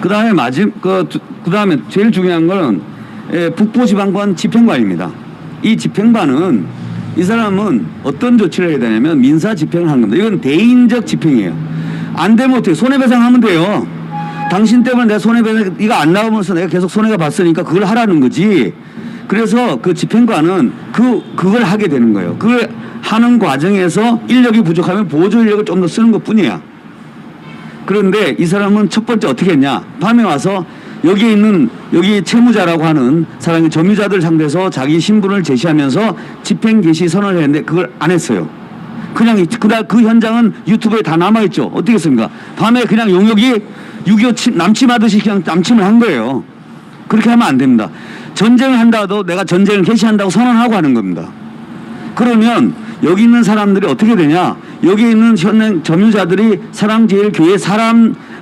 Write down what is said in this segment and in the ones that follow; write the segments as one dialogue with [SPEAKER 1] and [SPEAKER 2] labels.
[SPEAKER 1] 그다음에 그다음에 제일 중요한 거는 북부지방관 집행관입니다. 이 집행관은 이 사람은 어떤 조치를 해야 되냐면 민사 집행을 하는 겁니다. 이건 대인적 집행이에요. 안 되면 어떻게 손해배상하면 돼요. 당신 때문에 내가 손해배상 이거 안 나오면서 내가 계속 손해가 봤으니까 그걸 하라는 거지. 그래서 그 집행관은 그걸 하게 되는 거예요. 그걸 하는 과정에서 인력이 부족하면 보조 인력을 좀 더 쓰는 것뿐이야. 그런데 이 사람은 첫 번째 어떻게 했냐? 밤에 와서 여기 채무자라고 하는 사람이 점유자들 상대해서 자기 신분을 제시하면서 집행 개시 선언을 했는데 그걸 안 했어요. 그냥 그 현장은 유튜브에 다 남아있죠. 어떻게 했습니까? 밤에 그냥 용역이 6.25 남침하듯이 그냥 남침을 한 거예요. 그렇게 하면 안 됩니다. 전쟁을 한다도 내가 전쟁을 개시한다고 선언하고 하는 겁니다. 그러면 여기 있는 사람들이 어떻게 되냐? 여기 있는 현행 점유자들이 사랑제일교회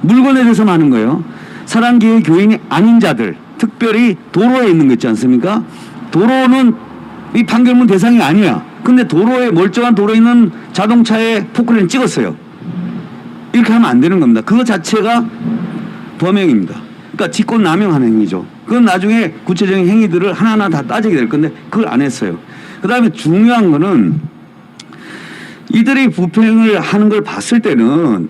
[SPEAKER 1] 물건에 대해서만 하는 거예요. 사랑제일 교인이 아닌 자들, 특별히 도로에 있는 거 있지 않습니까? 도로는 이 판결문 대상이 아니야. 근데 멀쩡한 도로에 있는 자동차에 포크레인 찍었어요. 이렇게 하면 안 되는 겁니다. 그거 자체가 범행입니다. 그러니까 직권남용하는 행위죠. 그건 나중에 구체적인 행위들을 하나하나 다 따지게 될 건데 그걸 안 했어요. 그 다음에 중요한 거는 이들이 부평을 하는 걸 봤을 때는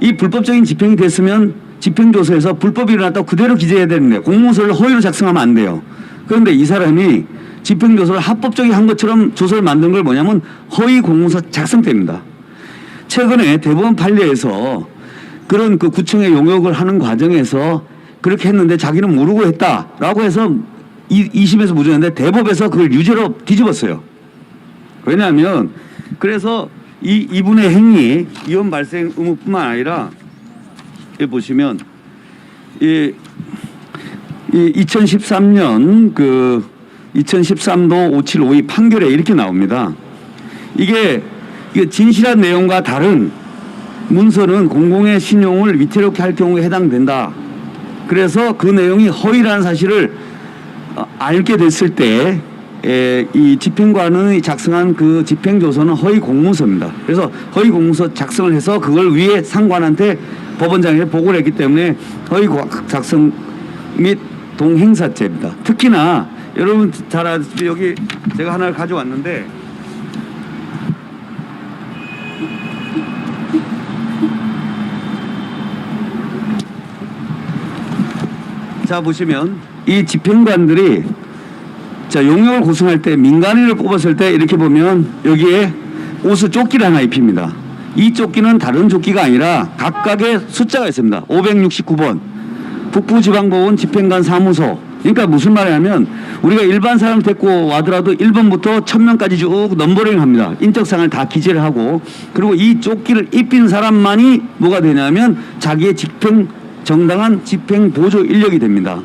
[SPEAKER 1] 이 불법적인 집행이 됐으면 집행조서에서 불법이 일어났다고 그대로 기재해야 되는데 공문서를 허위로 작성하면 안 돼요. 그런데 이 사람이 집행조서를 합법적인 한 것처럼 조서를 만든 걸 뭐냐면 허위 공문서 작성 때입니다. 최근에 대법원 판례에서 그런 그 구청의 용역을 하는 과정에서 그렇게 했는데 자기는 모르고 했다라고 해서 2심에서 무죄였는데 대법에서 그걸 유죄로 뒤집었어요. 왜냐하면 그래서 이분의 행위, 이혼 발생 의무뿐만 아니라 여기 보시면 2013년 2013도 5752 판결에 이렇게 나옵니다. 이게 진실한 내용과 다른 문서는 공공의 신용을 위태롭게 할 경우에 해당된다. 그래서 그 내용이 허위라는 사실을 알게 됐을 때 이 집행관이 작성한 그 집행조서는 허위 공문서입니다. 그래서 허위 공문서 작성을 해서 그걸 위에 상관한테 법원장에게 보고를 했기 때문에 허위 작성 및 동행사죄입니다. 특히나 여러분 잘 아시죠? 여기 제가 하나를 가져왔는데 자 보시면 이 집행관들이 자 용역을 구성할 때 민간인을 뽑았을 때 이렇게 보면 여기에 옷을 조끼를 하나 입힙니다. 이 조끼는 다른 조끼가 아니라 각각의 숫자가 있습니다. 569번 북부지방법원 집행관 사무소. 그러니까 무슨 말이냐면 우리가 일반 사람을 데리고 와더라도 1번부터 1000명까지 쭉 넘버링 합니다. 인적사항을 다 기재를 하고 그리고 이 조끼를 입힌 사람만이 뭐가 되냐면 자기의 정당한 집행 보조 인력이 됩니다.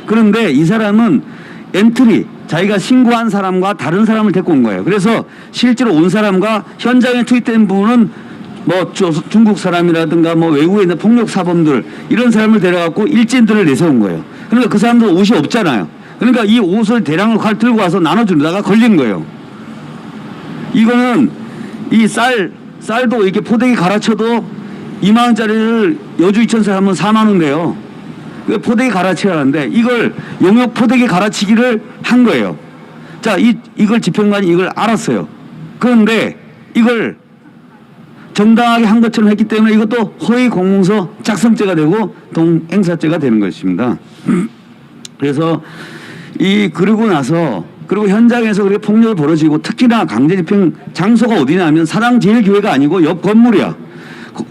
[SPEAKER 1] 그런데 이 사람은 엔트리 자기가 신고한 사람과 다른 사람을 데리고 온 거예요. 그래서 실제로 온 사람과 현장에 투입된 분은 뭐 중국 사람이라든가 뭐 외국에 있는 폭력 사범들 이런 사람을 데려갖고 일진들을 내세운 거예요. 그러니까 그 사람들 옷이 없잖아요. 그러니까 이 옷을 대량을 들고 와서 나눠주다가 걸린 거예요. 이거는 이 쌀도 이렇게 포대기 갈아쳐도 2만 원짜리를 여주 이천사 하면 4만 원인데요. 그 포대기 갈아치야 하는데 이걸 용역 포대기 갈아치기를 한 거예요. 자, 이걸 집행관이 이걸 알았어요. 그런데 이걸 정당하게 한 것처럼 했기 때문에 이것도 허위 공문서 작성죄가 되고 동행사죄가 되는 것입니다. 그래서 그러고 나서 그리고 현장에서 그렇게 폭력이 벌어지고 특히나 강제 집행 장소가 어디냐면 사랑제일교회가 아니고 옆 건물이야.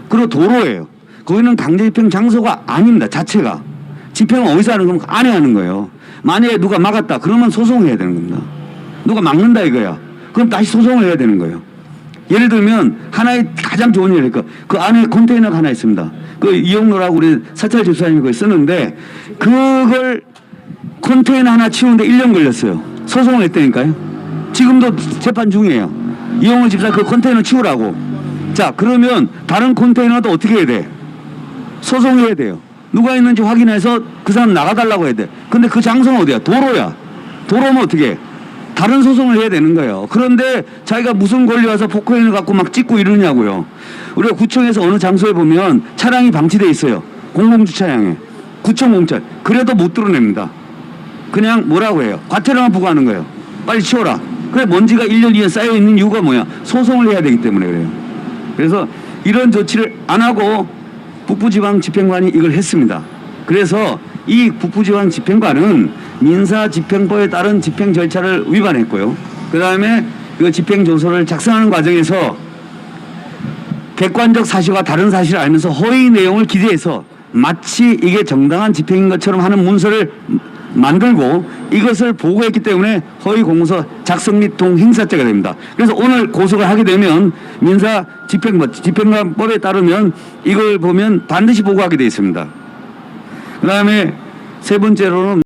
[SPEAKER 1] 그리고 도로예요. 거기는 강제 집행 장소가 아닙니다. 자체가. 집행은 어디서 하는 거면 안에 하는 거예요. 만약에 누가 막았다 그러면 소송해야 되는 겁니다. 누가 막는다 이거야. 그럼 다시 소송을 해야 되는 거예요. 예를 들면 하나의 가장 좋은 예니까 그 안에 컨테이너가 하나 있습니다. 그 이용로라고 우리 사찰 집사님이 그걸 쓰는데 그걸 컨테이너 하나 치우는데 1년 걸렸어요. 소송을 했다니까요. 지금도 재판 중이에요. 이용로 집사 그 컨테이너 치우라고. 자 그러면 다른 컨테이너도 어떻게 해야 돼? 소송해야 돼요. 누가 있는지 확인해서 그 사람 나가달라고 해야 돼. 근데 그 장소는 어디야? 도로야. 도로면 어떻게 해? 다른 소송을 해야 되는 거예요. 그런데 자기가 무슨 권리 와서 포크레인을 갖고 막 찍고 이러냐고요. 우리가 구청에서 어느 장소에 보면 차량이 방치돼 있어요. 공공주차장에. 구청 공천. 그래도 못 드러냅니다. 그냥 뭐라고 해요? 과태료만 부과하는 거예요. 빨리 치워라. 그래 먼지가 1년 2년 쌓여있는 이유가 뭐야? 소송을 해야 되기 때문에 그래요. 그래서 이런 조치를 안 하고 북부지방집행관이 이걸 했습니다. 그래서 이 북부지방집행관은 민사집행법에 따른 집행 절차를 위반했고요. 그 다음에 그 집행조서를 작성하는 과정에서 객관적 사실과 다른 사실을 알면서 허위 내용을 기재해서 마치 이게 정당한 집행인 것처럼 하는 문서를 만들고 이것을 보고했기 때문에 허위 공문서 작성 및 동행사죄가 됩니다. 그래서 오늘 고소를 하게 되면 민사 집행관법에 따르면 이걸 보면 반드시 보고하게 되어 있습니다. 그 다음에 세 번째로는